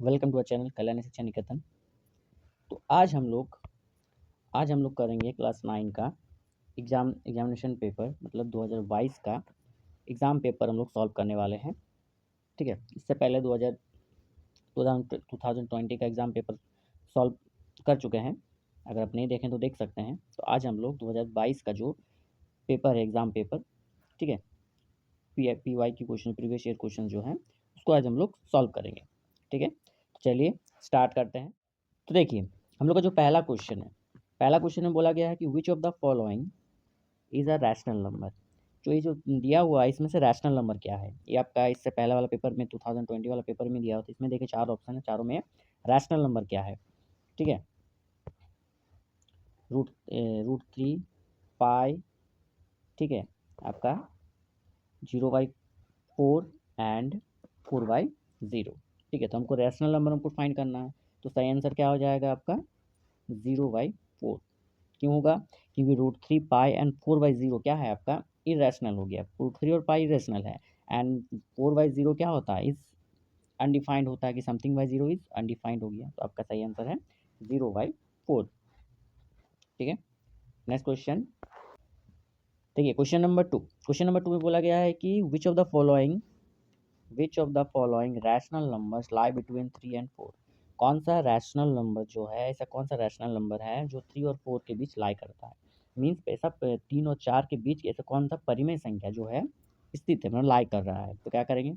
Welcome to our channel Kalyani Shiksha Niketan. तो आज हम लोग करेंगे क्लास 9 का एग्जामिनेशन पेपर मतलब 2022 का एग्ज़ाम पेपर हम लोग सॉल्व करने वाले हैं। ठीक है, इससे पहले 2020 का एग्ज़ाम पेपर सॉल्व कर चुके हैं। अगर आप नहीं देखें तो देख सकते हैं। तो आज हम लोग 2022 का जो पेपर है एग्ज़ाम पेपर, ठीक है, PY की क्वेश्चन, प्रीवियस ईयर क्वेश्चन जो हैं उसको आज हम लोग सॉल्व करेंगे। ठीक है, चलिए स्टार्ट करते हैं। तो देखिए, हम लोग का जो पहला क्वेश्चन में बोला गया है कि which of the following is a rational number. जो ये जो दिया हुआ है इसमें से रैशनल नंबर क्या है, ये आपका इससे पहला वाला पेपर में 2020 वाला पेपर में दिया हुआ था। इसमें देखिए 4 ऑप्शन है, चारों में रैशनल नंबर क्या है। ठीक है, रूट 3 पाई, ठीक है, आपका 0/4 एंड 4/0। ठीक है, तो हमको रैशनल नंबर हमको फाइंड करना है। तो सही आंसर क्या हो जाएगा आपका 0/4। क्यों होगा? क्योंकि रूट 3 पाई एंड 4/0 क्या है आपका इरेशनल हो गया। रूट 3 और पाई इरेशनल है एंड 4/0 क्या होता है, इस अनडिफाइंड होता है कि something by zero is undefined हो गया। तो आपका सही आंसर है 0/4। ठीक है, नेक्स्ट क्वेश्चन देखिए, क्वेश्चन नंबर 2 में बोला गया है कि which of the following rational numbers lie between 3 and 4। कौन सा रैशनल नंबर जो है, ऐसा कौन सा रैशनल नंबर है जो 3 और 4 के बीच लाई करता है। मीन्स ऐसा 3 और 4 के बीच ऐसा कौन सा परिमेय संख्या जो है स्थित है, मतलब लाई कर रहा है। तो क्या करेंगे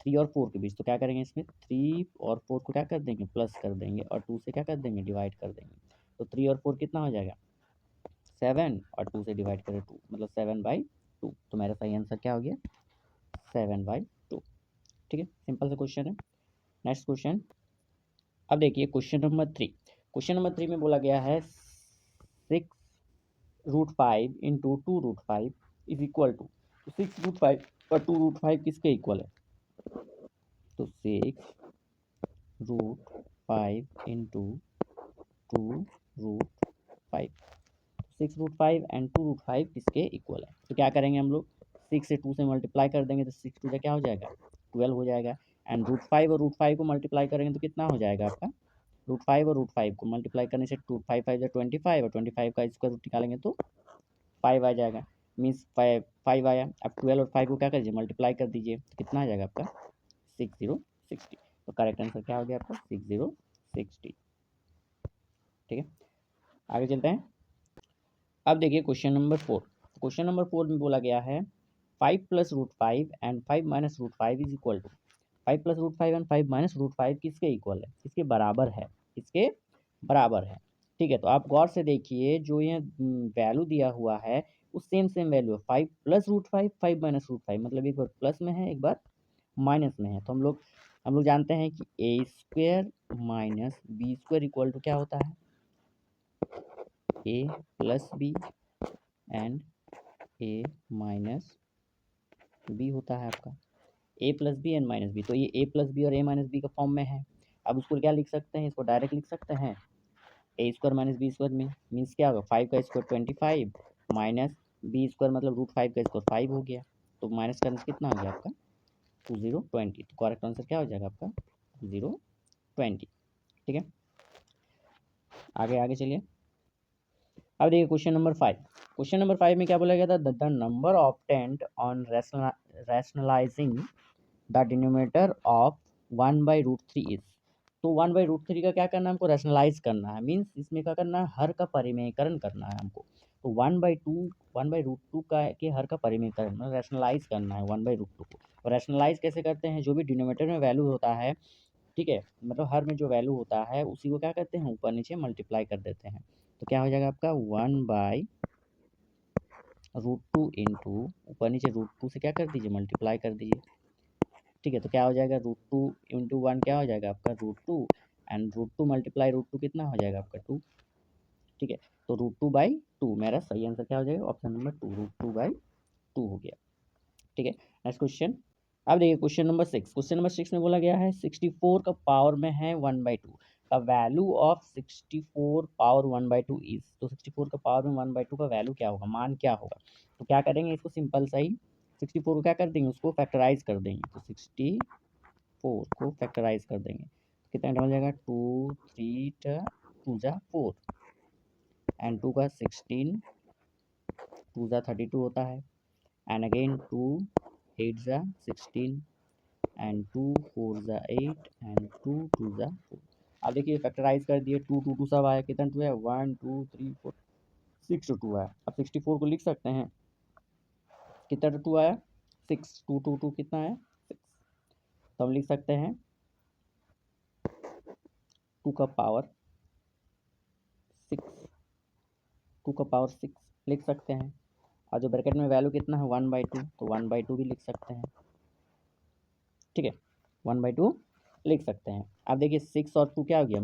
3 और 4 के बीच, तो क्या करेंगे इसमें 3 और 4 को क्या कर देंगे प्लस कर देंगे और 2 से क्या कर देंगे डिवाइड कर देंगे। तो 3 और 4 कितना हो जाएगा 7 और 2 से डिवाइड करें 2 मतलब 7/2। तो मेरा सही आंसर क्या हो गया 7/2। ठीक है, सिंपल सा क्वेश्चन है। नेक्स्ट क्वेश्चन, अब देखिए क्वेश्चन नंबर 3 में बोला गया है 6√5 इंटू 2√5 इज इक्वल टू। तो 6√5 और 2√5 किसके इक्वल है। तो 6√5 इंटू 2√5, 6√5 एंड 2√5 किसके इक्वल है। तो क्या करेंगे हम लोग 6 से 2 से मल्टीप्लाई कर देंगे तो 6 2 क्या हो जाएगा 12 हो जाएगा। एंड √5 और √5 को मल्टीप्लाई करेंगे तो कितना हो जाएगा आपका √5 और √5 को मल्टीप्लाई करने से 5 5 25 और 25 का स्क्वायर रूट निकालेंगे तो 5 आ जाएगा। मीन्स 5 आया। अब 12 और 5 को क्या करिए मल्टीप्लाई कर दीजिए तो कितना आ जाएगा आपका 6060। तो करेक्ट आंसर क्या हो गया आपका 6060। ठीक है, आगे चलते हैं। अब देखिए क्वेश्चन नंबर 4 में बोला गया है 5 + √5 and 5 - √5 is equal to. 5 + √5 and 5 - √5 किसके इक्वल है, किसके बराबर है, किसके बराबर है। ठीक है, तो आप गौर से देखिए जो ये वैल्यू दिया हुआ है वो सेम वैल्यू है 5 + √5 5 - √5 मतलब एक बार प्लस में है एक बार माइनस में है। तो हम लोग जानते हैं कि a² - b² इक्वल टू क्या होता है a + b and a - b होता है आपका a + b एंड -b। तो ये a + b और a - b का फॉर्म में है। अब उसको क्या लिख सकते हैं, इसको डायरेक्ट लिख सकते हैं a² - b² में। मीन्स क्या होगा 5 का स्क्वायर 25 माइनस b² मतलब √5 का स्क्वायर 5 हो गया। तो माइनस करने से कितना आ गया आपका 2020। तो करेक्ट आंसर क्या हो जाएगा आपका 2020। ठीक है, आगे चलिए। अब देखिए क्वेश्चन नंबर 5 में क्या बोला गया था the number obtained on rationalising the denominator of 1/√3 is. तो 1/√3 का क्या करना है हमको रैशनलाइज करना है। मीन्स इसमें क्या करना है हर का परिमेयकरण करना है हमको। तो 1/2 का के हर का परिमेयकरण मतलब रैशनलाइज करना है 1/√2 को। और रैशनलाइज कैसे करते हैं, जो भी डिनोमिनेटर में वैल्यू होता है, ठीक है, मतलब हर में जो वैल्यू होता है उसी को क्या करते हैं ऊपर नीचे मल्टीप्लाई कर देते हैं। तो क्या हो जाएगा आपका 1/√2 इंटू ऊपर नीचे √2 से क्या कर दीजिए मल्टीप्लाई कर दीजिए। ठीक है, तो क्या हो जाएगा √2 इंटू 1 क्या हो जाएगा आपका √2 एंड √2 मल्टीप्लाई √2 कितना हो जाएगा आपका 2। ठीक है, तो √2/2 मेरा सही आंसर क्या हो जाएगा ऑप्शन नंबर 2 √2/2 हो गया। ठीक है, नेक्स्ट क्वेश्चन। अब देखिए क्वेश्चन नंबर 6 में बोला गया है 64 का पावर में है 1/2 का वैल्यू ऑफ 64 पावर 1/2 इज। तो 64 का पावर में 1/2 का वैल्यू क्या होगा, मान क्या होगा। तो क्या करेंगे इसको सिंपल सा ही 64 को क्या कर देंगे उसको फैक्टराइज कर देंगे। तो 64 4 को फैक्टराइज कर देंगे, कितना टर्म हो जाएगा, 2 3 2 जा 4 एंड 2 का 16, 2 जा 32 होता है एंड अगेन 2 8 जा 16 एंड 2 4 जा 8 एंड 2 2 जा 4। अब देखिए फैक्टराइज कर दिए, 2 2 2 सब आया, कितना 2 है, 1 2 3 4 6 2 आया। अब 64 को लिख सकते हैं, कितना 2 आया, 6 2 2 2 कितना है 6, तो हम लिख सकते हैं 2 का पावर 6, 2 का पावर 6 लिख सकते हैं। और जो ब्रैकेट में वैल्यू कितना है 1/2, तो 1/2 भी लिख सकते हैं, ठीक है 1/2 लिख सकते हैं। अब देखिए 6 और 2 क्या हो गया,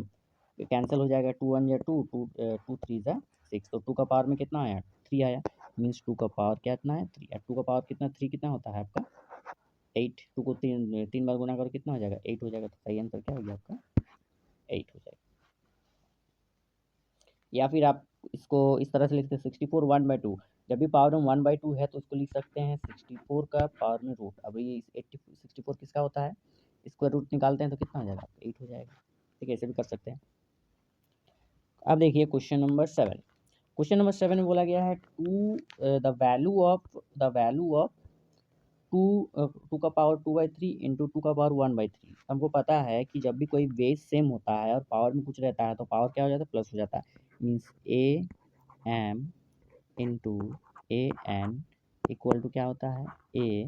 कैंसिल हो जाएगा, 2 1 या 2 2 2 3 जा 6, तो 2 का पावर में कितना आया 3 आया, मीन्स 2 का पावर कितना है 3, और 2 का पावर कितना 3 कितना होता है आपका 8, 2 को 3 बार गुना करो कितना हो जाएगा 8 हो जाएगा, तो सही आंसर क्या हो गया आपका 8 हो जाएगा। या फिर आप इसको इस तरह से लिखते हैं 64 1/2, जब भी पावर में 1/2 है तो उसको लिख सकते हैं 64 का पावर में रूट। अब ये 64 किसका होता है, इसको रूट निकालते हैं तो कितना हो जाएगा 8 हो जाएगा, ठीक है ऐसे भी कर सकते हैं। अब देखिए क्वेश्चन नंबर 7, क्वेश्चन नंबर 7 में बोला गया है द वैल्यू ऑफ टू का पावर 2/3 इंटू 2 का पावर 1/3। हमको पता है कि जब भी कोई बेस सेम होता है और पावर में कुछ रहता है तो पावर क्या हो जाता है प्लस हो जाता है, means A M into A N equal to क्या होता है ए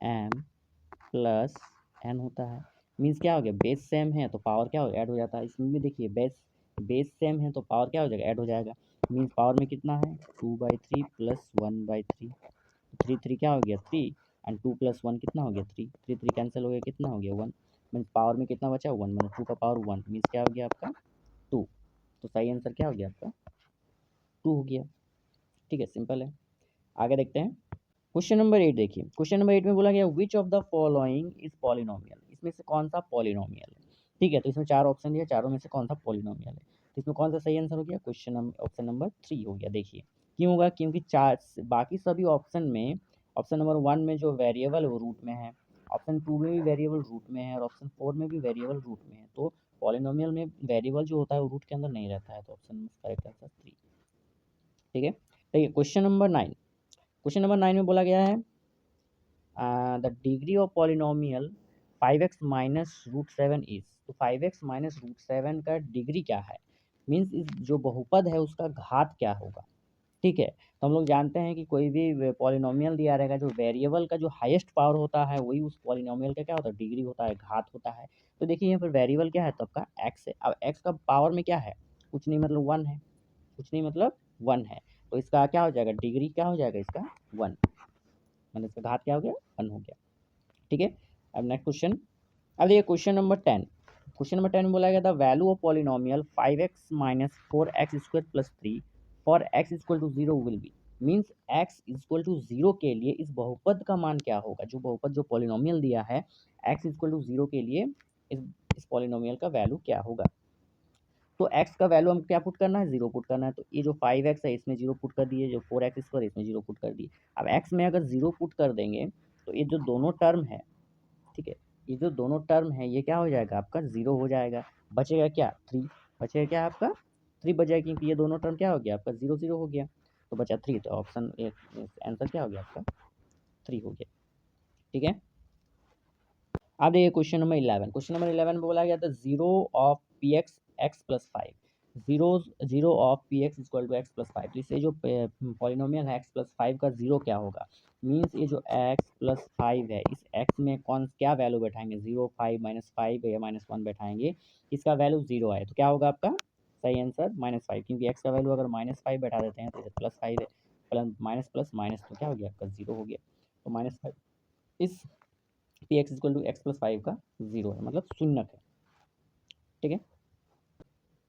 एम प्लस एन होता है। मीन्स क्या हो गया, बेस सेम है तो पावर क्या हो ऐड हो जाता है। इसमें भी देखिए बेस सेम है तो पावर क्या हो जाएगा ऐड हो जाएगा। मीन्स पावर में कितना है 2/3 प्लस 1/3, 3 3 क्या हो गया 3 एंड 2 प्लस 1 कितना हो गया 3 3 3 कैंसिल हो गया, कितना हो गया 1, मीन्स पावर में कितना बचा 1, मतलब 2 का पावर 1 मीन्स क्या हो गया आपका 2, तो सही आंसर क्या हो गया आपका 2 हो गया, ठीक है सिंपल है। आगे देखते हैं क्वेश्चन नंबर 8, देखिए क्वेश्चन नंबर 8 में बोला गया which of the following is polynomial, इसमें से कौन सा पॉलिनोमियल है, ठीक है। तो इसमें 4 ऑप्शन दिया, चारों में से कौन सा पॉलिनोमियल है, तो इसमें कौन सा सही आंसर हो गया, क्वेश्चन ऑप्शन नंबर 3 हो गया। देखिए क्यों होगा, क्योंकि चार बाकी सभी ऑप्शन में ऑप्शन नंबर 1 में जो वेरिएबल है वो रूट में है, ऑप्शन 2 में भी वेरिएबल रूट में है और ऑप्शन 4 में भी वेरिएबल रूट में है। तो पॉलिनोमियल में वेरिएबल जो होता है वो रूट के अंदर नहीं रहता है, तो ऑप्शन करेक्ट आंसर 3, ठीक है। देखिए क्वेश्चन नंबर 9, क्वेश्चन नंबर 9 में बोला गया है the degree of polynomial 5x minus root 7 is, तो 5x माइनस रूट 7 का डिग्री क्या है, मीन्स इस जो बहुपद है उसका घात क्या होगा, ठीक है। तो हम लोग जानते हैं कि कोई भी पॉलिनोमियल दिया रहेगा, जो वेरिएबल का जो हाईएस्ट पावर होता है वही उस पॉलिनोमियल का क्या होता है डिग्री होता है, घात होता है। तो देखिए यहाँ पर वेरिएबल क्या है तो आपका एक्स है, अब एक्स का पावर में क्या है कुछ नहीं मतलब 1 है, कुछ नहीं मतलब 1 है, तो इसका क्या हो जाएगा डिग्री क्या हो जाएगा इसका 1, मतलब इसका घात क्या हो गया 1 हो गया, ठीक है। अब नेक्स्ट क्वेश्चन, अब देखिए क्वेश्चन नंबर 10, क्वेश्चन नंबर 10 में बोला गया था value of polynomial 5x minus 4x² plus 3 for x equal to 0 will be, means x equal to 0 के लिए इस बहुपद का मान क्या होगा, जो बहुपद जो पॉलिनोमियल दिया है x इक्वल टू 0 के लिए इस पॉलिनोमियल का वैल्यू क्या होगा। तो x का वैल्यू हम क्या पुट करना है 0 पुट करना है, तो ये जो 5x है इसमें 0 पुट कर दिए, जो 4x² इसमें 0 पुट कर दिए। अब x में अगर 0 पुट कर देंगे तो ये जो दोनों टर्म है, ठीक है, ये जो दोनों टर्म है ये क्या हो जाएगा आपका 0 हो जाएगा, बचेगा क्या 3, बचेगा क्या आपका 3 बच जाएगा, क्योंकि ये दोनों टर्म क्या हो गया आपका 0 0 हो गया, तो बचा 3, तो ऑप्शन आंसर क्या हो गया आपका 3 हो गया, ठीक है। अब देखिए क्वेश्चन नंबर 11, क्वेश्चन नंबर 11 में बोला गया था zero of P X X plus 5, zero of P X equal to X plus 5, तो इससे जो पॉलिनोमियल है एक्स प्लस 5 का जीरो क्या होगा, मीन्स ये जो एक्स प्लस 5 है इस एक्स में कौन क्या वैल्यू बैठाएंगे 0 5 -5 या -1 बैठाएंगे, इसका वैल्यू 0 आए तो क्या होगा आपका सही आंसर -5, क्योंकि एक्स का वैल्यू अगर -5 बैठा देते हैं तो इसे +5 है, प्लस माइनस प्लस माइनस तो क्या हो गया आपका 0 हो गया, तो -5 इस P X equal to X plus 5 का 0 है, मतलब शून्यक है, ठीक है।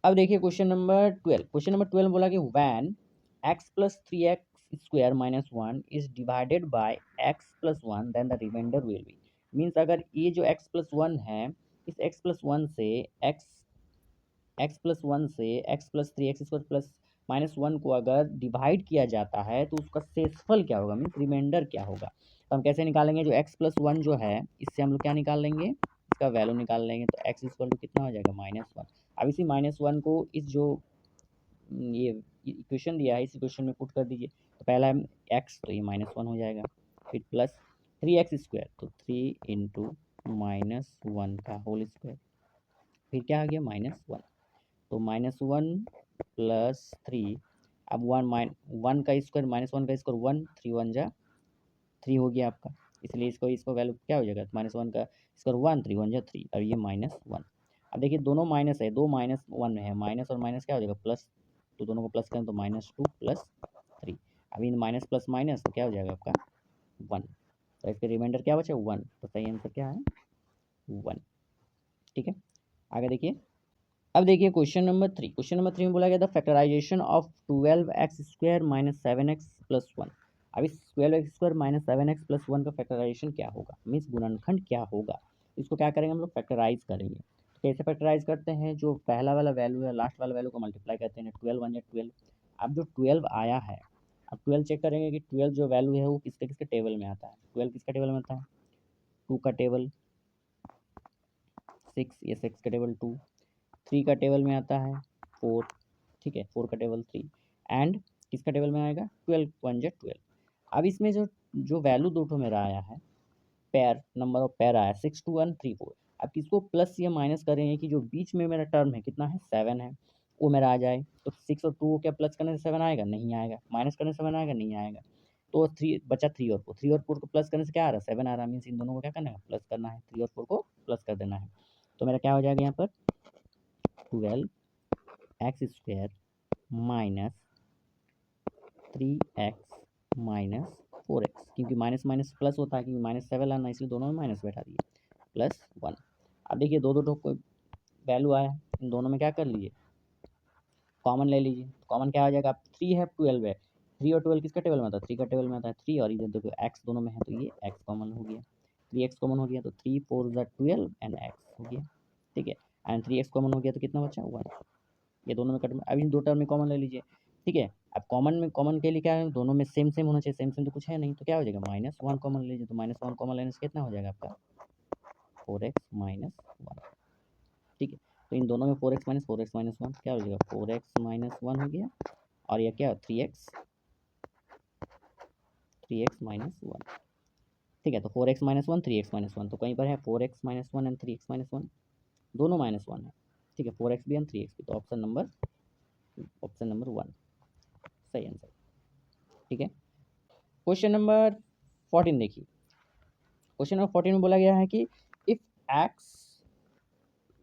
अब देखिए क्वेश्चन नंबर 12, क्वेश्चन नंबर 12 बोला कि when X plus 3x² minus 1 is divided by X plus 1 then the remainder will be, means अगर ये जो एक्स प्लस 1 है इस एक्स प्लस 1 से x plus 3 x square plus -1 को अगर डिवाइड किया जाता है तो उसका शेषफल क्या होगा, मीन्स रिमाइंडर क्या होगा। तो हम कैसे निकालेंगे, जो x+1 जो है इससे हम लोग क्या निकाल लेंगे, इसका वैल्यू निकाल लेंगे। तो x इक्वल टू कितना हो जाएगा, -1। अब इसी -1 को इस जो ये इक्वेशन दिया है इस इक्वेशन में पुट कर दीजिए। तो पहला है x, तो ये -1 हो जाएगा, फिर प्लस 3x², तो 3 इंटू -1 का होल स्क्वायर, फिर क्या आ गया -1। तो -1 प्लस 3, अब 1 का स्क्वायर -1 का स्क्वायर 1, 3 1 जा 3 हो गया आपका, इसलिए इसको वैल्यू क्या हो जाएगा, -1 का स्क्वायर 1, 3 1 जा 3, और ये -1। अब देखिए दोनों माइनस है, दो -1 है, माइनस और माइनस क्या हो जाएगा प्लस, तो दोनों को प्लस करें तो -2 प्लस 3। अब इन माइनस प्लस माइनस तो क्या हो जाएगा आपका 1, तो इसके रिमाइंडर क्या बचा 1, तो सही आंसर क्या है 1। ठीक है, आगे देखिए। अब देखिए क्वेश्चन नंबर 3। क्वेश्चन नंबर 3 में बोला गया था फैक्टराइजेशन ऑफ 12x² - 7x + 1। अब इस 12x² - 7x + 1 का फैक्टराइजेशन क्या होगा, मीन्स गुणनखंड क्या होगा। इसको क्या करेंगे हम लोग, फैक्टराइज करेंगे। तो कैसे फैक्टराइज करते हैं, जो पहला वाला वैल्यू है लास्ट वाला वैल्यू को मल्टीप्लाई करते हैं, 12 1 12। अब जो 12 आया है, अब 12 चेक करेंगे कि 12 जो वैल्यू है वो किसके किसके टेबल में आता है। 12 किसका टेबल में आता है, 2 का टेबल, 6 ये 6 का टेबल 2, 3 का टेबल में आता है 4, ठीक है 4 का टेबल 3, एंड किसका टेबल में आएगा 12 1 जा 12। अब इसमें जो जो वैल्यू दो ठो मेरा आया है, पेयर नंबर ऑफ पेयर आया 6 2 1 3 4। अब किसको प्लस या माइनस करेंगे कि जो बीच में मेरा टर्म है कितना है 7 है, वो मेरा आ जाए। तो 6 और 2 को क्या प्लस करने से 7 आएगा, नहीं आएगा। माइनस करने से 7 आएगा, नहीं आएगा। तो 3 बचा, 3 और 4, 3 और 4 को प्लस करने से क्या आ रहा है 7 आ रहा है, मीन्स इन दोनों को क्या करना है प्लस करना है, 3 और 4 को प्लस कर देना है। तो मेरा क्या हो जाएगा यहाँ पर 12x² minus 3x minus 4x, क्योंकि माइनस माइनस प्लस होता है, क्योंकि -7 लाना इसलिए दोनों में माइनस बैठा दिए, +1। अब देखिए दो दो को वैल्यू आया, इन दोनों में क्या कर लीजिए कॉमन ले लीजिए। कॉमन क्या हो जाएगा, अब 3 है 12 है, 3 और 12 किसका टेबल में आता है 3 का टेबल में आता है 3, और इधर देखो x दोनों में है तो ये x कॉमन हो गया, 3x कॉमन हो गया तो 3 4 12 एंड x हो गया, ठीक है। एंड 3x कॉमन हो गया तो कितना बचा 1, ये दोनों में कट में। अब इन दो टर्म में कॉमन ले लीजिए, ठीक है। अब कॉमन में कॉमन के लिए क्या है, दोनों में सेम सेम होना चाहिए, सेम सेम तो कुछ है नहीं, तो क्या हो जाएगा -1 कॉमन ले लीजिए। तो -1 कॉमन लेने से कितना हो जाएगा आपका 4x - 1, ठीक है। तो इन दोनों में 4x - 1 क्या हो जाएगा 4x - 1 हो गया, और यह क्या 3x - 1, ठीक है। तो 4x - 1 3x - 1, तो कहीं पर है 4x - 1 एंड 3x - 1, दोनों -1 है, ठीक है। 4x भी एंड 3x भी, तो ऑप्शन नंबर 1 सही आंसर, ठीक है। क्वेश्चन नंबर 14 देखिए। क्वेश्चन नंबर 14 में बोला गया है कि if x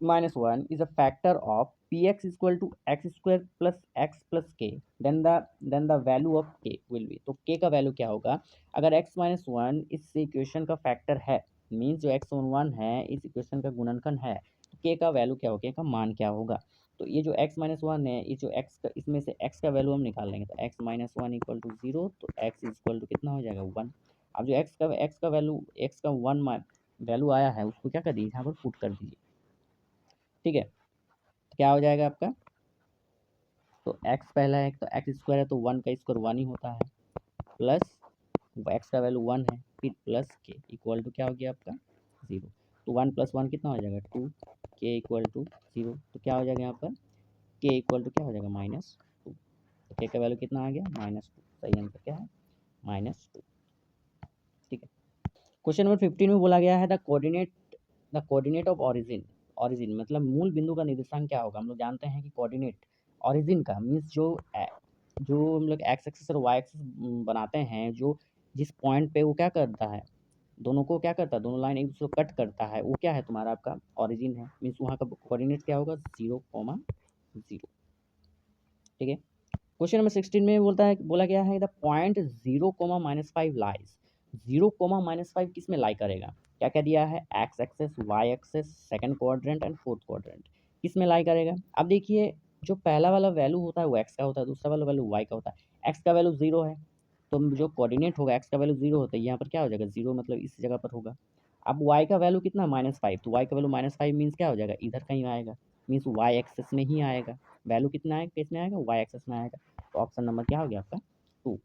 - 1 is a factor of px equal to x² plus x plus k, then the value of k will be। तो k का वैल्यू क्या होगा, अगर x - 1 इस इक्वेशन का फैक्टर है, मीन्स जो x 1 है इस इक्वेशन का गुणनखंड है, तो k का वैल्यू क्या होगा, k का मान क्या होगा। तो ये जो x - 1 है, ये जो x का, इसमें से x का वैल्यू हम निकाल लेंगे। तो x - 1 इक्वल टू 0, तो x इक्वल टू कितना हो जाएगा 1। अब जो x का वैल्यू x का 1 वैल्यू आया है उसको क्या कर दीजिए यहाँ पर पुट कर दीजिए, ठीक है। तो क्या हो जाएगा आपका, तो x पहला है तो x² है तो 1 का स्क्वायर 1 ही होता है, प्लस x का वैल्यू 1 है, फिर प्लस k इक्वल टू क्या हो गया आपका 0। तो 1 + 1 कितना हो जाएगा 2, k इक्वल टू 0, तो क्या हो जाएगा यहाँ पर k इक्वल टू क्या हो जाएगा -2। तो k का वैल्यू कितना आ गया -2, सही आंसर क्या है -2, ठीक है। क्वेश्चन नंबर 15 में बोला गया है the coordinate of origin. Origin मतलब मूल बिंदु का निर्देशांक क्या होगा। हम लोग जानते हैं कि कोऑर्डिनेट ओरिजिन का मीन्स जो हम लोग एक्स एक्सिस और वाई एक्सिस बनाते हैं, जो जिस पॉइंट पे वो क्या करता है, दोनों को क्या करता है, दोनों लाइन एक दूसरे को कट करता है, वो क्या है तुम्हारा आपका ओरिजिन है, मीन्स वहाँ का कोऑर्डिनेट क्या होगा 0, 0, ठीक है। क्वेश्चन नंबर 16 में बोला गया है द पॉइंट 0, -5 लाइज। 0, -5 किस में लाई करेगा, क्या क्या दिया है X axis, Y axis, second quadrant and fourth quadrant, किस में लाई करेगा। अब देखिए जो पहला वाला वैल्यू होता है वो एक्स का होता है, दूसरा वाला वैल्यू वाई का होता है। एक्स का वैल्यू 0 है, तो जो कोऑर्डिनेट होगा एक्स का वैल्यू 0 होता है, यहाँ पर क्या हो जाएगा 0, मतलब इस जगह पर होगा। अब वाई का वैल्यू कितना -5, तो वाई का वैल्यू -5 मीन्स क्या हो जाएगा इधर कहीं आएगा, मीन्स वाई एक्सेस में ही आएगा, वैल्यू कितना है, किस में आएगा, वाई एक्सेस में आएगा। तो ऑप्शन नंबर क्या हो गया आपका 2।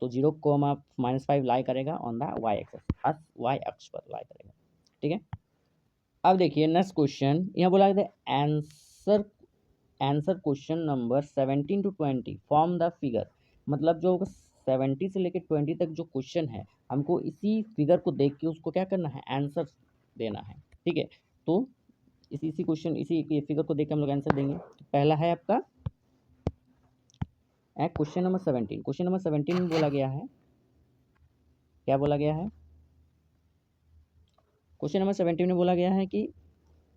तो 0, -5 लाई करेगा on the Y axis, Y अक्ष पर लाई करेगा। ठीक है, अब देखिए नेक्स्ट क्वेश्चन, यहाँ बोला गया answer question number 17 to 20 form the figure. मतलब जो 70 से लेकर 20 तक जो क्वेश्चन है, हमको इसी फिगर को देख के उसको क्या करना है, आंसर देना है। ठीक है, तो इसी क्वेश्चन, इसी फिगर को देख के हम लोग आंसर देंगे। तो पहला है आपका क्वेश्चन नंबर 17। क्वेश्चन नंबर 17 में बोला गया है, क्या बोला गया है, क्वेश्चन नंबर 17 में बोला गया है कि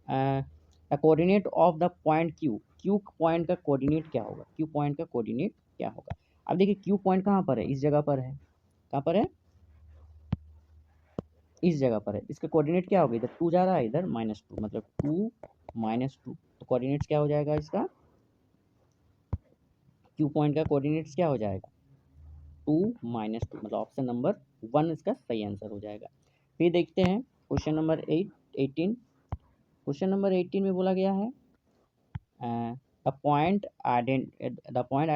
coordinate of the point Q, Q point का कोऑर्डिनेट क्या होगा, क्यू पॉइंट का कोऑर्डिनेट क्या होगा। अब देखिए क्यू पॉइंट कहाँ पर है, इस जगह पर है, कहाँ पर है, इस जगह पर है। इसका कोऑर्डिनेट क्या होगा, इधर 2 जा रहा है, इधर -2, मतलब 2 -2। तो कोऑर्डिनेट्स क्या हो जाएगा इसका, क्यू पॉइंट का कोऑर्डिनेट्स क्या हो जाएगा, 2 -2, मतलब ऑप्शन नंबर 1 इसका सही आंसर हो जाएगा। फिर देखते हैं क्वेश्चन नंबर 18। क्वेश्चन नंबर 18 में बोला गया है the point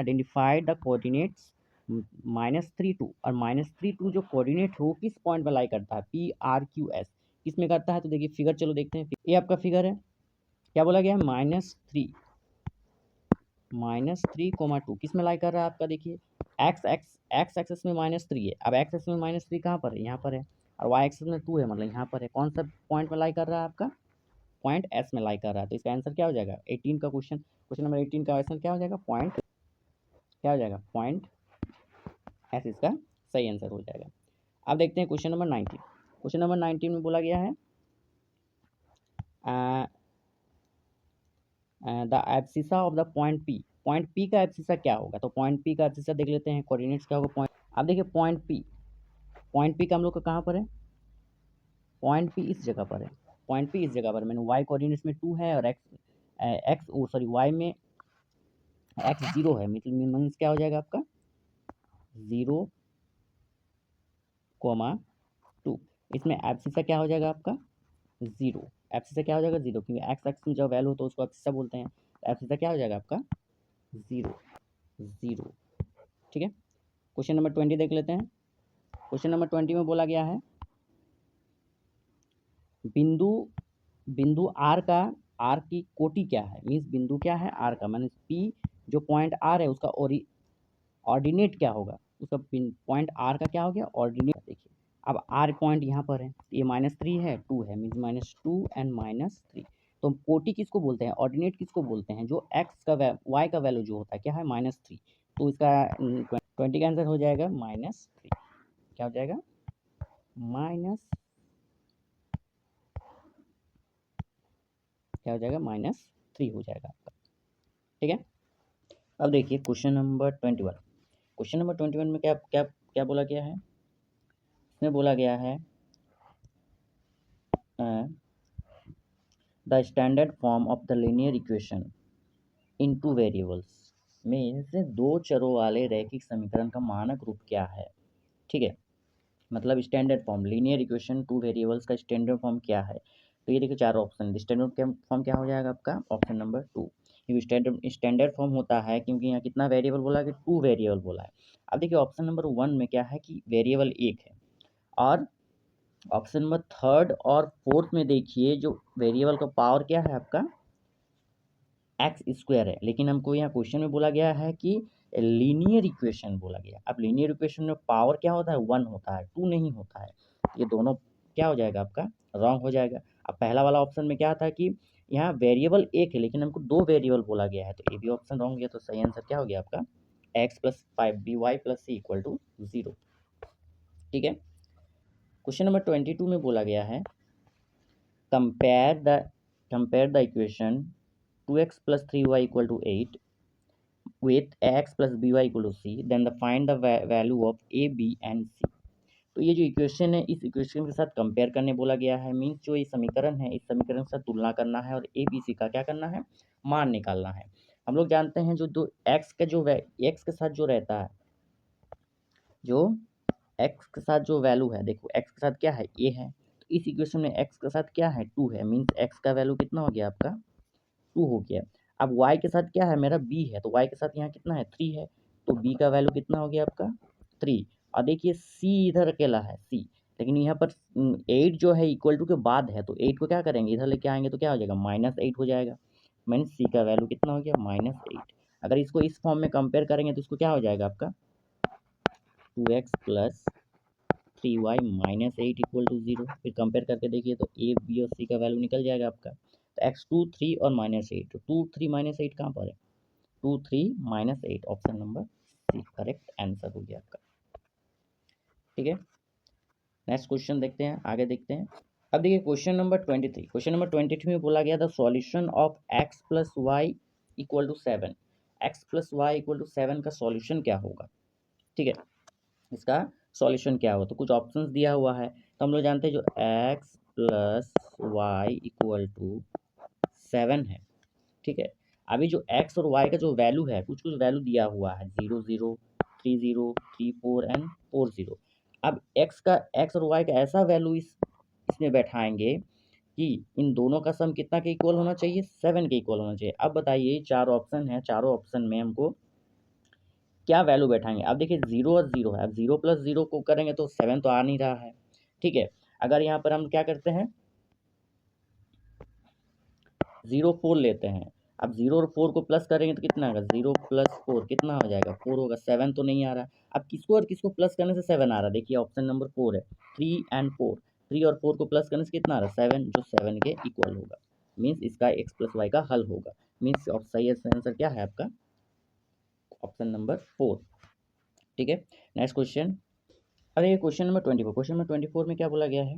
identified the coordinates -3 2 और -3 2 जो कोऑर्डिनेट हो किस पॉइंट पर लाई करता है, PRQS किस में करता है। तो देखिए फिगर चलो देखते हैं, ये आपका फिगर है, क्या बोला गया है, -3 -3, 2 किस में लाई कर रहा है आपका, देखिए एक्स एक्सेस में -3 है। अब एक्स एक्सेस में -3 कहाँ पर है, यहाँ पर है, और वाई एक्सेस में 2 है, मतलब यहाँ पर है। कौन सा पॉइंट में लाई कर रहा है आपका, पॉइंट एस में लाई कर रहा है। तो इसका आंसर क्या हो जाएगा, 18 का क्वेश्चन नंबर 18 का आंसर क्या हो जाएगा, पॉइंट क्या हो जाएगा, पॉइंट एस इसका सही आंसर हो जाएगा। अब देखते हैं क्वेश्चन नंबर 19। क्वेश्चन नंबर 19 में बोला गया है the abscissa of the point P, point P का एब्सिसा क्या होगा। तो पॉइंट पी का एब्सिसा देख लेते हैं, कोऑर्डिनेट्स क्या होगा पॉइंट। अब देखिए पॉइंट पी का हम लोग का कहाँ पर है, पॉइंट पी इस जगह पर है, पॉइंट पी इस जगह पर, मैंने वाई कोऑर्डिनेट्स में 2 है और वाई में एक्स 0 है, मीन्स क्या हो जाएगा आपका 0,2। इसमें एब्सिसा क्या हो जाएगा आपका 0, एब्सिसा क्या हो जाएगा 0, क्योंकि एक्स एक्स में जो वैल्यू होता है उसको एब्सिसा बोलते हैं। तो एब्सिसा क्या हो जाएगा आपका 0 ठीक है। क्वेश्चन नंबर 20 देख लेते हैं। क्वेश्चन नंबर 20 में बोला गया है बिंदु आर की कोटि क्या है, मीन्स बिंदु क्या है आर का, मीन्स पी जो पॉइंट आर है उसका ऑर्डिनेट क्या होगा, उसका पॉइंट आर का क्या हो गया ऑर्डिनेट। देखिए अब आर पॉइंट यहाँ पर है, ये -3 है 2 है, मीन्स -2 एंड -3। तो कोटि किसको बोलते हैं, ऑर्डिनेट किसको बोलते हैं, जो एक्स का वाई का वैल्यू जो होता है क्या है -3। तो इसका 20 का आंसर हो जाएगा -3, क्या हो जाएगा क्या हो जाएगा -3 हो जाएगा आपका। ठीक है, अब देखिए क्वेश्चन नंबर 21। क्वेश्चन नंबर 21 में क्या क्या क्या बोला गया है, इसमें बोला गया है the standard form of the linear equation in 2 variables, में से 2 चरों वाले रैखिक समीकरण का मानक रूप क्या है। ठीक है, मतलब standard form linear equation 2 variables का स्टैंडर्ड फॉर्म क्या है। तो ये देखिए 4 ऑप्शन, स्टैंडर्ड फॉर्म क्या हो जाएगा आपका ऑप्शन नंबर 2, क्योंकि स्टैंडर्ड फॉर्म होता है क्योंकि यहाँ कितना वेरिएबल बोला है कि 2 वेरिएबल बोला है। अब देखिए ऑप्शन नंबर 1 में क्या है कि वेरिएबल 1 है, और ऑप्शन नंबर 3 और 4 में देखिए जो वेरिएबल का पावर क्या है आपका x² है, लेकिन हमको यहाँ क्वेश्चन में बोला गया है कि लीनियर इक्वेशन बोला गया। अब लीनियर इक्वेशन में पावर क्या होता है 1 होता है, 2 नहीं होता है। ये दोनों क्या हो जाएगा आपका रॉन्ग हो जाएगा। अब पहला वाला ऑप्शन में क्या था कि यहाँ वेरिएबल 1 है लेकिन हमको 2 वेरिएबल बोला गया है, तो ये भी ऑप्शन रॉन्ग गया। तो सही आंसर क्या हो गया आपका x + 5by + c = 0। ठीक है, क्वेश्चन नंबर 22 में बोला गया है compare the equation 2x + 3y = 8 with x + by = c, then find the value of a, b and c। तो ये जो इक्वेशन है इस इक्वेशन के साथ कंपेयर करने बोला गया है, मीन्स जो ये समीकरण है इस समीकरण के साथ तुलना करना है और ए बी सी का क्या करना है मान निकालना है। हम लोग जानते हैं जो दो एक्स का जो एक्स के साथ जो रहता है, जो एक्स के साथ जो वैल्यू है, देखो एक्स के साथ क्या है ए है, तो इस इक्वेशन में एक्स के साथ क्या है 2 है, मीन्स एक्स का वैल्यू कितना हो गया आपका 2 हो गया। अब y के साथ क्या है, मेरा b है, तो y के साथ यहाँ कितना है 3 है, तो b का वैल्यू कितना हो गया आपका 3। और देखिए c इधर अकेला है c, लेकिन यहाँ पर 8 जो है इक्वल टू के बाद है, तो 8 को क्या करेंगे इधर लेके आएंगे तो क्या हो जाएगा -8 हो जाएगा, मीन्स c का वैल्यू कितना हो गया -8। अगर इसको इस फॉर्म में कंपेयर करेंगे तो इसको क्या हो जाएगा आपका 2x plus 3y -8 equal to 0। फिर कंपेयर करके देखिए तो a b और c का वैल्यू निकल जाएगा आपका, तो x2 3 और -8, तो 2 3 -8 कहाँ पर है, 2 3 -8, option number C correct answer हो गया आपका। ठीक है, नेक्स्ट क्वेश्चन देखते हैं, आगे देखते हैं। अब देखिए क्वेश्चन नंबर 23, क्वेश्चन नंबर 23 में बोला गया the solution of x plus Y equal to 7, x plus Y equal to 7 का सॉल्यूशन क्या होगा। ठीक है, इसका सॉल्यूशन क्या होगा, तो कुछ ऑप्शंस दिया हुआ है, तो हम लोग जानते हैं जो x plus Y equal to 7 है। ठीक है, अभी जो x और y का जो वैल्यू है, कुछ कुछ वैल्यू दिया हुआ है 0 0 3 0 3 4 एंड 4 0। अब x और y का ऐसा वैल्यू इसमें बैठाएंगे कि इन दोनों का सम कितना के इक्वल होना चाहिए, 7 के इक्वल होना चाहिए। अब बताइए चार ऑप्शन है, चारों ऑप्शन में हमको क्या वैल्यू बैठाएंगे। अब देखिए 0 और 0 है, अब 0 प्लस 0 को करेंगे तो 7 तो आ नहीं रहा है। ठीक है, अगर यहाँ पर हम क्या करते हैं 0 4 लेते हैं, अब 0 और 4 को प्लस करेंगे तो कितना होगा 0 प्लस 4 कितना हो जाएगा 4 होगा, 7 तो नहीं आ रहा। अब किसको और किसको प्लस करने से 7 आ रहा है, देखिए ऑप्शन नंबर 4 है 3 एंड 4, 3 और 4 को प्लस करने से कितना आ रहा है 7, जो 7 के इक्वल होगा, मीन्स इसका x प्लस वाई का हल होगा, मीन्स सही आंसर क्या है आपका ऑप्शन नंबर 4। ठीक है, नेक्स्ट क्वेश्चन। अरे ये क्वेश्चन नंबर 24, क्वेश्चन नंबर 24 में क्या बोला गया है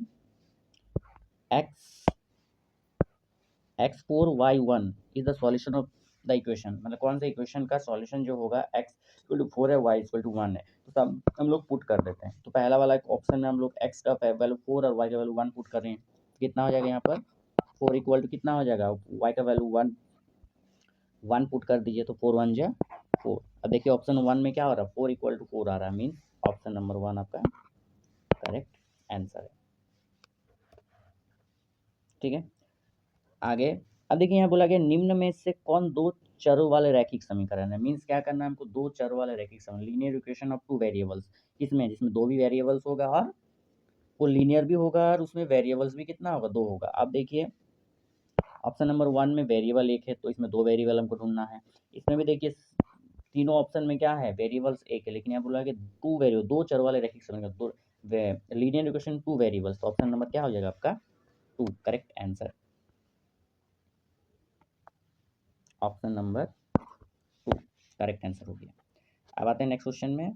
x4y1 is the solution of the equation, मतलब कौन सा इक्वेशन का सॉल्यूशन जो होगा x इक्वल टू 4 है y इक्वल टू 1 है, तो सब हम लोग पुट कर देते हैं। तो पहला वाला ऑप्शन में हम लोग x का वैल्यू 4 और y का वैल्यू 1 पुट कर रहे हैं, कितना हो जाएगा यहाँ पर 4 इक्वल टू कितना हो जाएगा y का वैल्यू 1 पुट कर दीजिए, तो 4 1 जा 4। अब देखिए ऑप्शन 1 में क्या हो रहा है 4 इक्वल टू 4 आ रहा है, मीन्स ऑप्शन नंबर 1 आपका करेक्ट आंसर है। ठीक है, आगे। अब देखिए यहाँ बोला गया निम्न में से कौन दो चरों वाले रैखिक समीकरण है, मीन्स क्या करना है हमको, दो चरों वाले रैखिक समीकरण, linear equation of two variables, किसमें जिसमें दो भी वेरिएबल्स होगा और वो लीनियर भी होगा और उसमें वेरिएबल्स भी कितना होगा 2 होगा। अब देखिए ऑप्शन नंबर 1 में वेरिएबल 1 है, तो इसमें 2 वेरिएबल हमको ढूंढना है। इसमें भी देखिए तीनों ऑप्शन में क्या है वेरिएबल्स 1 है, लेकिन यहाँ बोला कि दो चर वाले रैखिक समीकरण, दो लीनियर इक्वेशन 2 वेरिएबल्स, तो ऑप्शन नंबर क्या हो जाएगा आपका 2 correct answer, option number 2 correct answer हो गया। अब आते हैं नेक्स्ट क्वेश्चन में,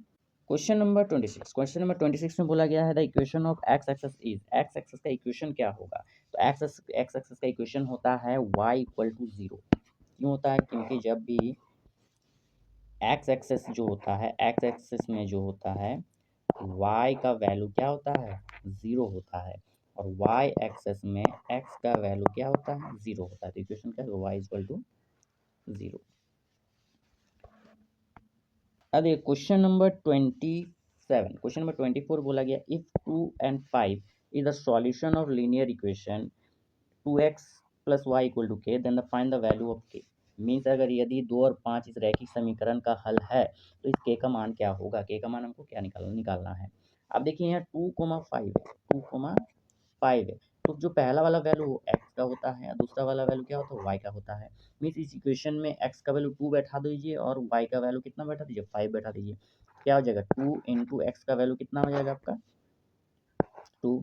क्वेश्चन नंबर 26, क्वेश्चन नंबर 26 में बोला गया है the equation of X axis is, X axis का इक्वेशन क्या होगा, तो एक्स एक्सेस का इक्वेशन होता है y इक्वल टू 0। क्यों होता है, क्योंकि जब भी एक्स एक्सेस जो होता है, एक्स एक्सेस में जो होता है y का वैल्यू क्या होता है 0 होता है, और y एक्सेस में x का वैल्यू क्या होता है 0 होता है, तो इक्वेशन क्या है y इक्वल टू 0। अब देखिए क्वेश्चन नंबर 27, क्वेश्चन नंबर 24 बोला गया if 2 and 5 is the solution of linear equation 2x plus Y equal to K, then the find the value of K, means अगर यदि 2 और 5 इस रैखिक समीकरण का हल है तो इस के का मान क्या होगा, के का मान हमको क्या निकालना है। अब देखिए यहाँ 2,5 है, 2,5 है, तो जो पहला वाला वैल्यू x का होता है और दूसरा वाला वैल्यू क्या होता है y का होता है, मीन्स इस इक्वेशन में x का वैल्यू 2 बैठा दीजिए और y का वैल्यू कितना बैठा दीजिए 5 बैठा दीजिए, क्या हो जाएगा 2 इंटू एक्स का वैल्यू कितना हो जाएगा आपका 2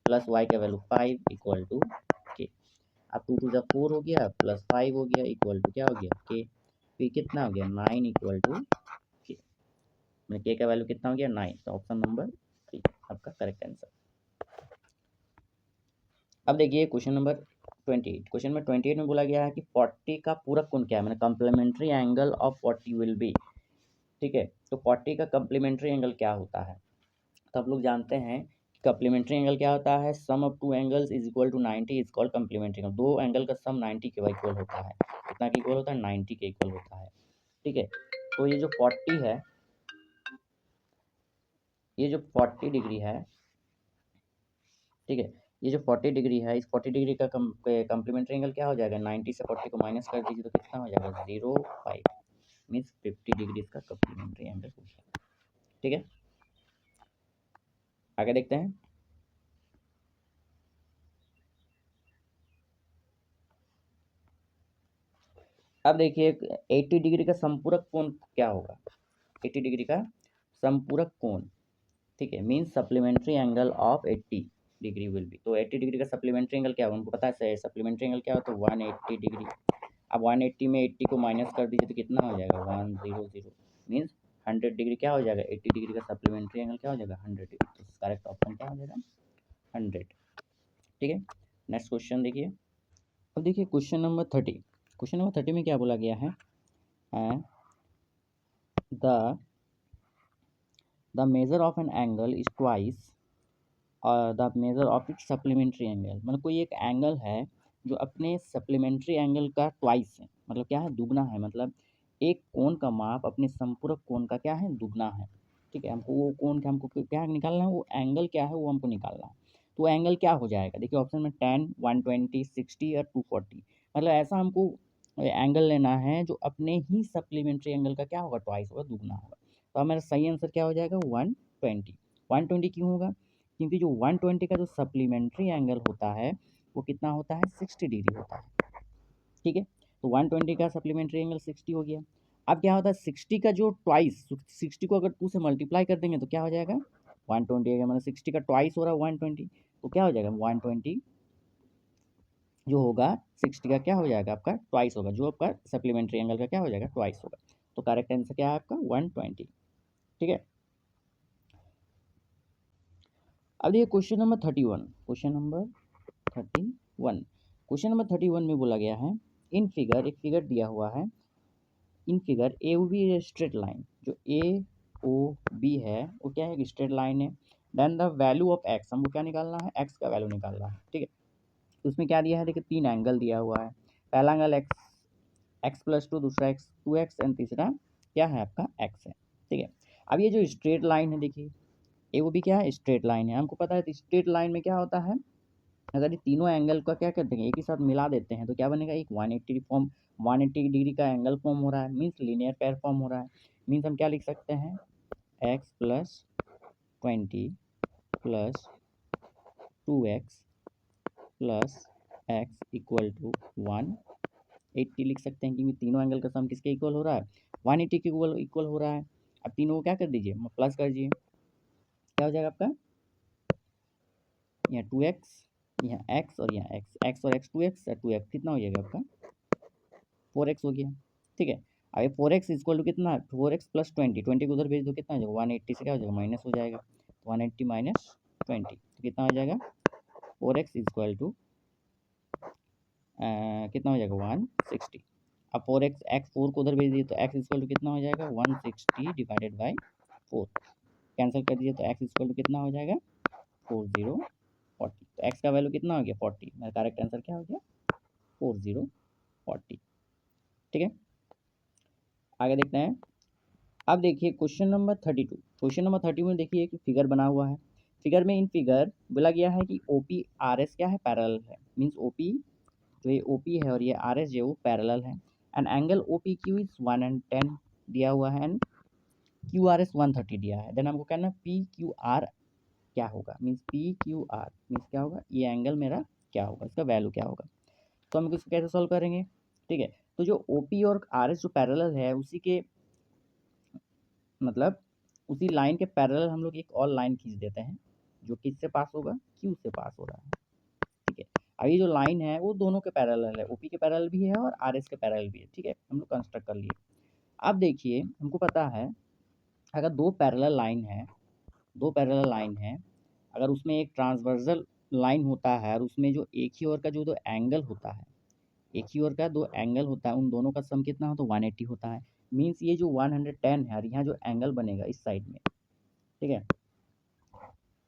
प्लस y का वैल्यू 5 इक्वल टू के। अब 2 2 4 हो गया प्लस 5 हो गया इक्वल टू क्या हो गया के, फिर कितना हो गया 9 इक्वल टू के, मतलब के का वैल्यू कितना हो गया 9, तो ऑप्शन नंबर 3 आपका करेक्ट आंसर। अब देखिए क्वेश्चन नंबर 28, क्वेश्चन नंबर 28 में बोला गया है कि 40 का पूरक कोण क्या है, मतलब complementary angle of 40 will be. ठीक है, तो 40 का कम्प्लीमेंट्री एंगल क्या होता है, तो आप लोग जानते हैं कम्प्लीमेंट्री एंगल क्या होता है, sum of two angles is equal to 90 is called complementary angle, दो एंगल का सम 90 के इक्वल होता है, कितना के इक्वल होता है 90 के इक्वल होता है। ठीक है, तो ये जो 40 है, ये जो 40 डिग्री है, ठीक है, ये जो 40 डिग्री है, इस 40 डिग्री का कम्प्लीमेंट्री एंगल क्या हो जाएगा, 90 से 40 को माइनस कर दीजिए तो कितना हो जाएगा, 0.5 मीन्स 50 डिग्री इसका कम्प्लीमेंट्री एंगल हो जाएगा। ठीक है, आगे देखते हैं। अब देखिए 80 डिग्री का संपूरक कोण क्या होगा, 80 डिग्री का संपूरक कोण, ठीक है, means supplementary angle of 80 degree will be. तो 80 डिग्री का सप्लीमेंट्री एंगल क्या होगा, उनको पता है सप्लीमेंट्री एंगल क्या होता है, 180 डिग्री। अब 180 में 80 को माइनस कर दीजिए तो कितना हो जाएगा, 100 मीन्स 100 डिग्री क्या हो जाएगा, 80 डिग्री का सप्लीमेंट्री एंगल क्या हो जाएगा, 100 डिग्री। तो करेक्ट ऑप्शन क्या हो जाएगा, 100। ठीक है, नेक्स्ट क्वेश्चन देखिए। अब देखिए क्वेश्चन नंबर 30। क्वेश्चन नंबर 30 में क्या बोला गया है, the measure of an angle is twice the measure of its supplementary angle. मतलब कोई एक एंगल है जो अपने सप्लीमेंट्री एंगल का ट्वाइस है, मतलब क्या है, दुगना है। मतलब एक कोण का माप अपने संपूरक कोण का क्या है, दुगना है। ठीक है, हमको वो कोण का हमको क्या निकालना है, वो एंगल क्या है वो हमको निकालना है। तो एंगल क्या हो जाएगा, देखिए ऑप्शन में 10, 120, 60 और 240। मतलब ऐसा हमको एंगल लेना है जो अपने ही सप्लीमेंट्री एंगल का क्या होगा, ट्वाइस होगा, दुगना होगा। तो हमारा सही आंसर क्या हो जाएगा, 120। 120 क्यों होगा, क्योंकि जो 120 का जो सप्लीमेंट्री एंगल होता है वो कितना होता है, 60 डिग्री होता है। ठीक है, तो 120 का सप्लीमेंट्री एंगल 60 हो गया। अब क्या होता है, 60 का जो ट्वाइस, 60 को अगर 2 से मल्टीप्लाई कर देंगे तो क्या हो जाएगा, 120 मतलब 60 का ट्वाइस हो रहा है 120, तो क्या हो जाएगा, 120 जो होगा 60 का क्या हो जाएगा, आपका ट्वाइस होगा, जो आपका सप्लीमेंट्री एंगल का क्या हो जाएगा, ट्वाइस होगा। तो करेक्ट आंसर क्या है आपका, 120। ठीक है, अब ये question number 31। Question number 31, question number 31 में बोला गया है, इन फिगर, एक फिगर दिया हुआ है, in figure A O B straight line, जो ए ओ बी है वो क्या है, स्ट्रेट लाइन है। Then the value of X, हमको क्या निकालना है, एक्स का वैल्यू निकालना है। ठीक है, तो उसमें क्या दिया है, देखिए 3 एंगल दिया हुआ है। पहला एंगल एक्स, x+2, दूसरा एक्स 2x एंड तीसरा क्या है आपका एक्स है। ठीक है, अब ये जो स्ट्रेट लाइन है, देखिए ए वो भी क्या है, स्ट्रेट लाइन है। हमको पता है तो स्ट्रेट लाइन में क्या होता है, अगर ये तीनों एंगल का क्या करते हैं, एक ही साथ मिला देते हैं तो क्या बनेगा, एक 180 डिग्री का एंगल फॉर्म हो रहा है, मीन्स लीनियर पेयर फॉर्म हो रहा है। मीन्स हम क्या लिख सकते हैं, x+20 plus 2x plus X equal to 180 लिख सकते हैं, क्योंकि तीनों एंगल का सम किसके इक्वल हो रहा है, 180 के इक्वल हो रहा है। अब तीनों को क्या कर दीजिए, प्लस कर दीजिए, क्या हो जाएगा आपका, यहाँ 2x, यहाँ x और यहाँ x और x 2x और 2x कितना हो जाएगा आपका, 4x हो गया। ठीक है, अब ये 4x इक्वल टू कितना, 4x प्लस 20 को उधर भेज दो, कितना हो जाएगा, 180 से क्या हो जाएगा, माइनस हो जाएगा, 180 माइनस 20 तो कितना हो जाएगा, 4x इक्वल टू कितना हो जाएगा, 160। अब 4x, एक्स 4 को उधर भेज दिए तो x इक्वल टू कितना हो जाएगा, 160 डिवाइडेड बाई 4, कैंसिल कर दीजिए तो x इक्वल टू कितना हो जाएगा, 40 40। तो x का वैल्यू कितना हो गया, 40। मेरा करेक्ट आंसर क्या हो गया, 40 40। ठीक है, आगे देखते हैं। अब देखिए क्वेश्चन नंबर 32। क्वेश्चन नंबर 30 में देखिए एक फिगर बना हुआ है। फिगर में इन फिगर बोला गया है कि ओपी आर एस क्या है, पैरेलल है। मीन्स ओपी जो ये ओपी है और ये आर एस जो वो पैरेलल है। And angle O P Q is 110 दिया हुआ है एंड क्यू आर एस 130 दिया है। देन हमको कहना पी क्यू आर क्या होगा, means P Q are means क्या होगा, ये एंगल मेरा क्या होगा, इसका वैल्यू क्या होगा। तो हम इसको कैसे सॉल्व करेंगे, ठीक है। तो जो ओ पी और आर एस जो पैरेलल है उसी के मतलब उसी लाइन के पैरेलल हम लोग एक और लाइन खींच देते हैं जो किससे पास होगा, क्यू से पास हो रहा है। ठीक है, अब ये जो लाइन है वो दोनों के पैरेलल है, ओपी के पैरेलल भी है और आरएस के पैरेलल भी है। ठीक है, हम लोग कंस्ट्रक्ट कर लिए। अब देखिए हमको पता है अगर दो पैरेलल लाइन है, दो पैरेलल लाइन है, अगर उसमें एक ट्रांसवर्सल लाइन होता है और उसमें जो एक ही ओर का जो दो एंगल होता है, एक ही ओर का दो एंगल होता है, उन दोनों का सम कितना हो तो 180 होता है। मीन्स ये जो 110 है और यहाँ जो एंगल बनेगा इस साइड में, ठीक है,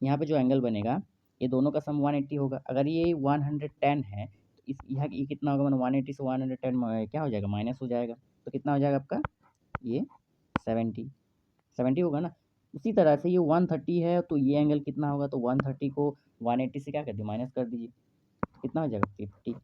यहाँ पे जो एंगल बनेगा ये दोनों का सम 180 होगा। अगर ये 110 है तो इस यहाँ ये कितना होगा, मैंने 180 से 110 क्या हो जाएगा, माइनस हो जाएगा। तो कितना हो जाएगा आपका, ये 70 होगा ना। उसी तरह से ये 130 है तो ये एंगल कितना होगा, तो 130 को 180 से क्या कर दिए, माइनस कर दीजिए, कितना हो जाएगा 50,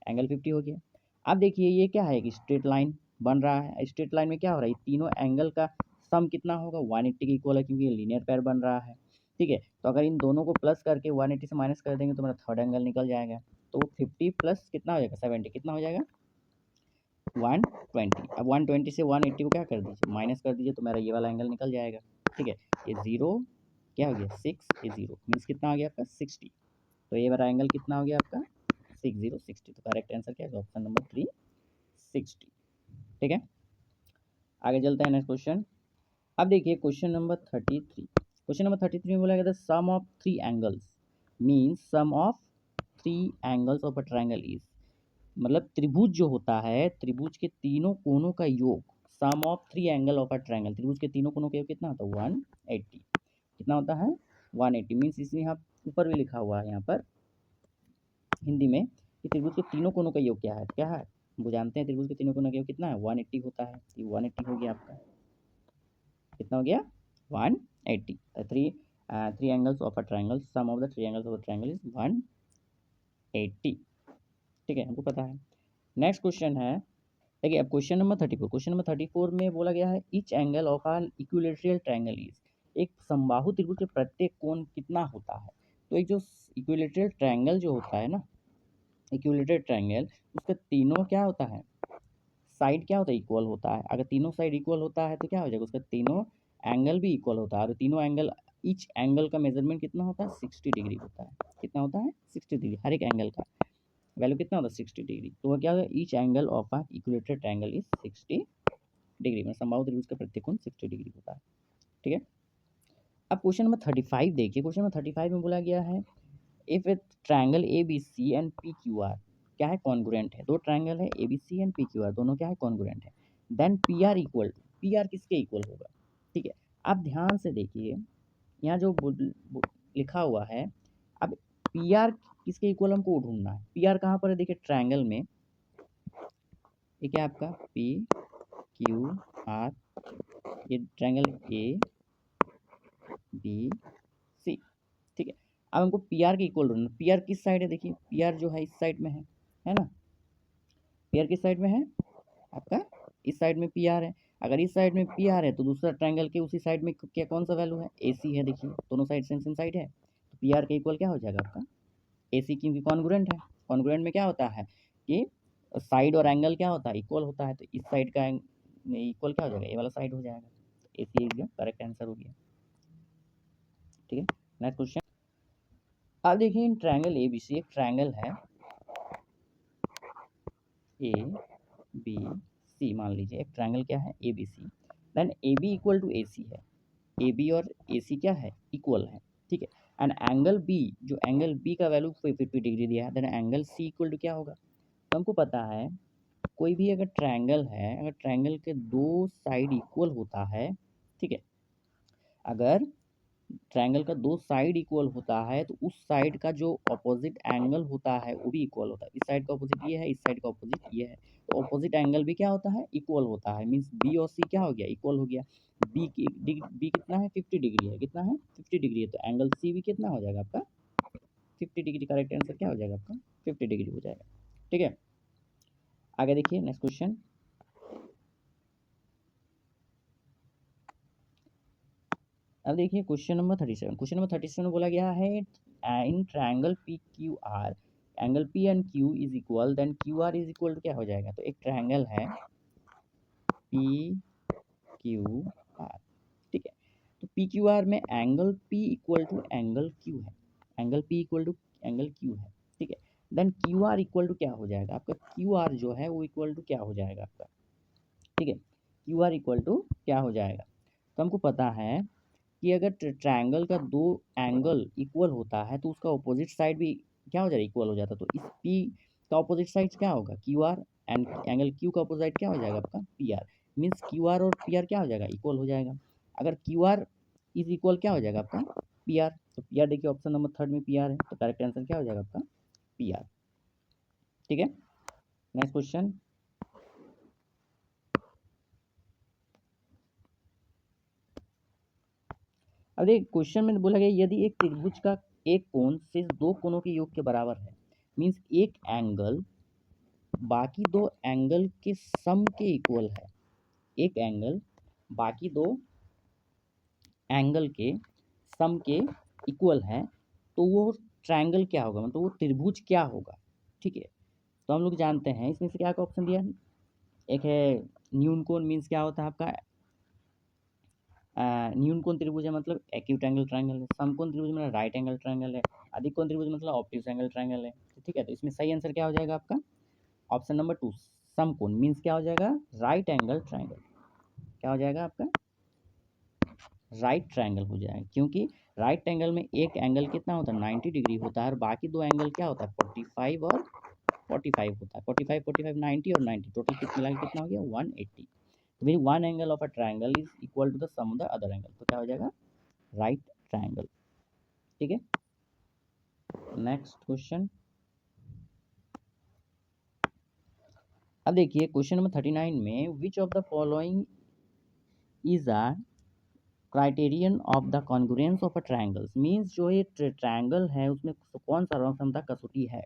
एंगल 50 हो गया। अब देखिए ये क्या है कि स्ट्रेट लाइन बन रहा है, स्ट्रेट लाइन में क्या हो रहा है, तीनों एंगल का सम कितना होगा, 180 के इक्वल है, क्योंकि ये लीनियर पेयर बन रहा है। ठीक है, तो अगर इन दोनों को प्लस करके 180 से माइनस कर देंगे तो मेरा थर्ड एंगल निकल जाएगा। तो 50 प्लस कितना हो जाएगा 70, कितना हो जाएगा 120। अब 120 से 180 को क्या कर दीजिए, माइनस कर दीजिए, तो मेरा ये वाला एंगल निकल जाएगा। ठीक है, ये जीरो क्या हो गया 6, ये जीरो मीन्स कितना हो गया आपका 60। तो ये वाला एंगल कितना हो गया आपका 60। तो करेक्ट आंसर क्या है, ऑप्शन नंबर 3 60। ठीक है, आगे चलते हैं नेक्स्ट क्वेश्चन। अब देखिए क्वेश्चन नंबर 33। क्वेश्चन नंबर 33 में बोला गया था sum of three angles means sum of three angles of a triangle is, मतलब त्रिभुज जो होता है, त्रिभुज के तीनों कोनों का योग, sum of three angle of a triangle, त्रिभुज के तीनों कोनों का योग कितना होता है 180। कितना होता है 180 मीन्स इसमें यहाँ ऊपर भी लिखा हुआ है यहाँ पर हिंदी में कि त्रिभुज के तीनों कोनों का योग क्या है, क्या है वो जानते हैं, त्रिभुज के तीनों कोनों का योग कितना है 180 होता है। ये 180 हो गया आपका, कितना हो गया 180। Three angles of a triangle, sum of the three angles of a triangle is 180। ठीक है, हमको पता है। नेक्स्ट क्वेश्चन है, देखिए अब क्वेश्चन नंबर 34। क्वेश्चन नंबर 34 में बोला गया है each angle of all equilateral triangle is, एक समबाहु त्रिभुज के प्रत्येक कोण कितना होता है। तो एक जो इक्विलेटरल ट्रायंगल जो होता है ना, इक्विलेटरल ट्रायंगल, उसका तीनों क्या होता है, साइड क्या होता है इक्वल होता है। अगर तीनों साइड इक्वल होता है तो क्या हो जाएगा, उसका तीनों एंगल भी इक्वल होता है। और तीनों एंगल, ईच एंगल का मेजरमेंट कितना होता है 60 डिग्री होता है। कितना होता है 60 डिग्री, हर एक एंगल का वैल्यू कितना होता है 60 डिग्री। तो वह क्या होगा, each angle of a equilateral triangle is 60 degree में, समबाहु त्रिभुज का प्रत्येक कोण 60 डिग्री होता है। ठीक है, अब क्वेश्चन नंबर 35 देखिए। क्वेश्चन नंबर 35 में बोला गया है if a triangle A B C and P Q R क्या है कॉन्ग्रुएंट है, दो ट्रायंगल है A B C and P Q R, दोनों क्या है कॉन्ग्रुएंट है, then P R equal to, P R किसके इक्वल होगा। ठीक है, आप ध्यान से देखिए यहाँ जो लिखा हुआ है, अब पी आर किसके इक्वल हमको ढूंढना है। पी आर कहाँ पर है, देखिए ट्रायंगल में, ये क्या है आपका पी क्यू आर, ये ट्रायंगल ए बी सी। ठीक है, अब हमको पी आर के इक्वल ढूंढना। पी आर किस साइड है, देखिए पी आर जो है इस साइड में है ना, पी आर किस साइड में है आपका, इस साइड में पी आर है। अगर इस साइड में पी आर है तो दूसरा ट्रायंगल के उसी साइड में क्या कौन सा वैल्यू है ए सी है, देखिए दोनों साइड सेम सेम साइड है, तो पी आर के इक्वल क्या हो जाएगा आपका ए सी, क्योंकि कॉन्ग्रुएंट है। कॉन्ग्रुएंट में क्या होता है कि साइड और एंगल क्या होता है इक्वल होता है, तो इस साइड का इक्वल क्या हो जाएगा, ए वाला साइड हो जाएगा। ए सी एकदम करेक्ट आंसर हो गया। ठीक है, नेक्स्ट क्वेश्चन। अब देखिए इन ट्रायंगल ए बी सी, एक ट्रायंगल है ए बी सी, मान लीजिए एक ट्रायंगल क्या है A B C, then A B equal to A C है, ए बी और ए सी क्या है इक्वल है। ठीक है, एंड एंगल बी, जो एंगल बी का वैल्यू 50 डिग्री दिया है, then angle C equal to क्या होगा। तो हमको पता है कोई भी अगर ट्रायंगल है, अगर ट्रायंगल के दो साइड इक्वल होता है, ठीक है, अगर ट्रायंगल का दो साइड इक्वल होता है तो उस साइड का जो अपोजिट एंगल होता है वो भी इक्वल होता है। इस साइड का अपोजिट ये है, इस साइड का अपोजिट ये है, तो अपोजिट एंगल भी क्या होता है इक्वल होता है। मीन्स बी और सी क्या हो गया इक्वल हो गया। बी कितना है 50 डिग्री है, कितना है 50 डिग्री है, तो एंगल सी भी कितना हो जाएगा आपका 50 डिग्री। करेक्ट आंसर क्या हो जाएगा आपका 50 डिग्री हो जाएगा। ठीक है, आगे देखिए नेक्स्ट क्वेश्चन। अब देखिए क्वेश्चन नंबर 37। क्वेश्चन नंबर 37 में बोला गया है in triangle P Q R, angle P and Q is equal, then Q R is equal to क्या हो जाएगा। तो एक ट्रायंगल है पी क्यू आर, ठीक है, तो पी क्यू आर में angle P equal to angle Q है, angle P equal to angle Q है। ठीक है, then Q R equal to क्या हो जाएगा आपका, क्यू आर जो है वो इक्वल टू क्या हो जाएगा आपका। ठीक है, क्यू आर इक्वल टू क्या हो जाएगा। तो हमको पता है कि अगर ट्रायंगल का दो एंगल इक्वल होता है तो उसका ऑपोजिट साइड भी क्या हो जाएगा इक्वल हो जाता है। तो इस पी का ऑपोजिट साइड क्या होगा Q R, and angle Q का ऑपोजिट क्या हो जाएगा आपका P R. Means Q R और पी आर क्या हो जाएगा इक्वल हो जाएगा। अगर क्यू आर इज इक्वल क्या हो जाएगा आपका पी आर, तो पी आर देखिए ऑप्शन नंबर 3 में पी आर है, तो करेक्ट आंसर क्या हो जाएगा आपका पी आर। ठीक है, नेक्स्ट क्वेश्चन। अब देखिए क्वेश्चन में बोला गया यदि एक त्रिभुज का एक कोण शेष दो कोणों के योग के बराबर है, मीन्स एक एंगल बाकी दो एंगल के सम के इक्वल है, एक एंगल बाकी दो एंगल के सम के इक्वल है, तो वो ट्रायंगल क्या होगा, मतलब वो त्रिभुज क्या होगा। ठीक है, तो हम लोग जानते हैं इसमें से क्या का ऑप्शन दिया है, एक है न्यून कोण, मीन्स क्या होता है आपका न्यून कोण त्रिभुज है मतलब एक्यूट एंगल ट्रायंगल है, समकोण त्रिभुज मतलब राइट एंगल ट्रायंगल है, अधिक कोण त्रिभुज मतलब ऑब्ट्यूज एंगल ट्रायंगल है। ठीक है, तो इसमें सही आंसर क्या हो जाएगा आपका ऑप्शन नंबर 2, समकोण मीन्स क्या हो जाएगा राइट एंगल ट्रायंगल, क्या हो जाएगा आपका राइट ट्रायंगल हो जाएगा, क्योंकि राइट एंगल में एक एंगल कितना होता है 90 डिग्री होता है और बाकी दो एंगल क्या होता है 45 और 45 होता है, 45 45 90 और 90 टोटल मिला के कितना हो गया 180। तो मेरी one angle of a triangle is equal to the sum of the other angle, तो क्या हो जाएगा राइट ट्रायंगल। ठीक है, नेक्स्ट क्वेश्चन। अब देखिए क्वेश्चन नंबर 39 में which of the following is a criterion of the congruence of a triangles, means जो ये ट्रायंगल है उसमें कौन सा ऋण समता कसौटी है।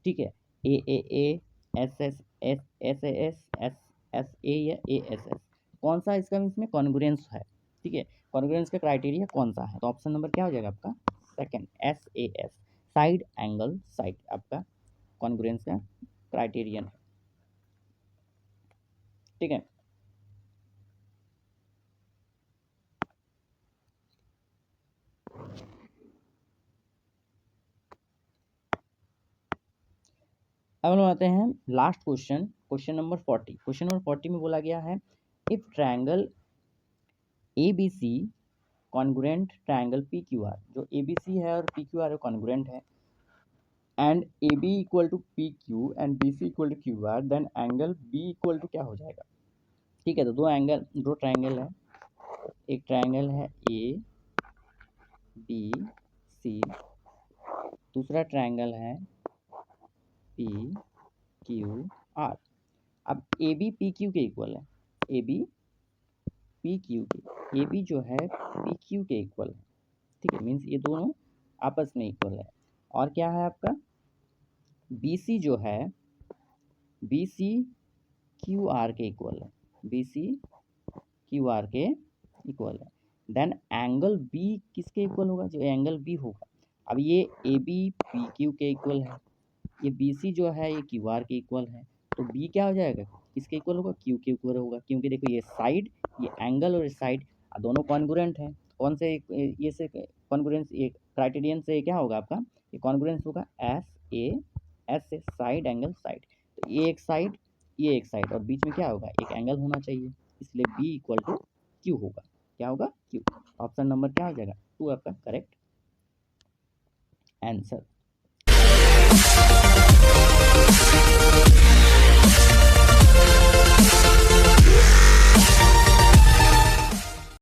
ठीक है, A S S S S S S S A या ए एस एस, कौन सा इसका इसमें कॉन्ग्रुएंस है। ठीक है, कॉन्ग्रुएंस का क्राइटेरिया कौन सा है, तो ऑप्शन नंबर क्या हो जाएगा आपका second S A S, side angle side आपका कॉन्ग्रुएंस का क्राइटेरियन है। ठीक है, अब हम आते हैं last question, question number 40। Question number 40 में बोला गया है if triangle A B C congruent triangle P Q R, जो ए बी सी है और पी क्यू आर कॉन्ग्रुएंट है, and A B equal to P Q and B C equal to Q R, then angle B equal to क्या हो जाएगा। ठीक है, तो दो ट्रायंगल है, एक ट्रायंगल है ए बी सी, दूसरा ट्रायंगल है पी क्यू आर। अब ए बी पी क्यू के इक्वल है, ए बी पी क्यू के, ए बी जो है पी क्यू के इक्वल है। ठीक है, मीन्स ये दोनों आपस में इक्वल है। और क्या है आपका बी सी जो है बी सी क्यू आर के इक्वल है, बी सी क्यू आर के इक्वल है। देन एंगल बी किसके इक्वल होगा, जो एंगल बी होगा। अब ये ए बी पी क्यू के इक्वल है, ये बी सी जो है ये क्यू आर के इक्वल है, तो बी क्या हो जाएगा किसके इक्वल होगा क्यू के इक्वल होगा, क्योंकि देखो ये साइड ये एंगल और साइड दोनों कॉन्ग्रुएंट हैं। कौन से ये से कॉन्ग्रुएंस ये क्राइटेरियन से क्या होगा आपका ये कॉन्ग्रुएंस होगा एस से साइड एंगल साइड, तो ये एक साइड और बीच में क्या होगा एक एंगल होना चाहिए, इसलिए बी इक्वल टू क्यू होगा, क्या होगा क्यू। ऑप्शन नंबर क्या हो जाएगा 2 आपका करेक्ट आंसर।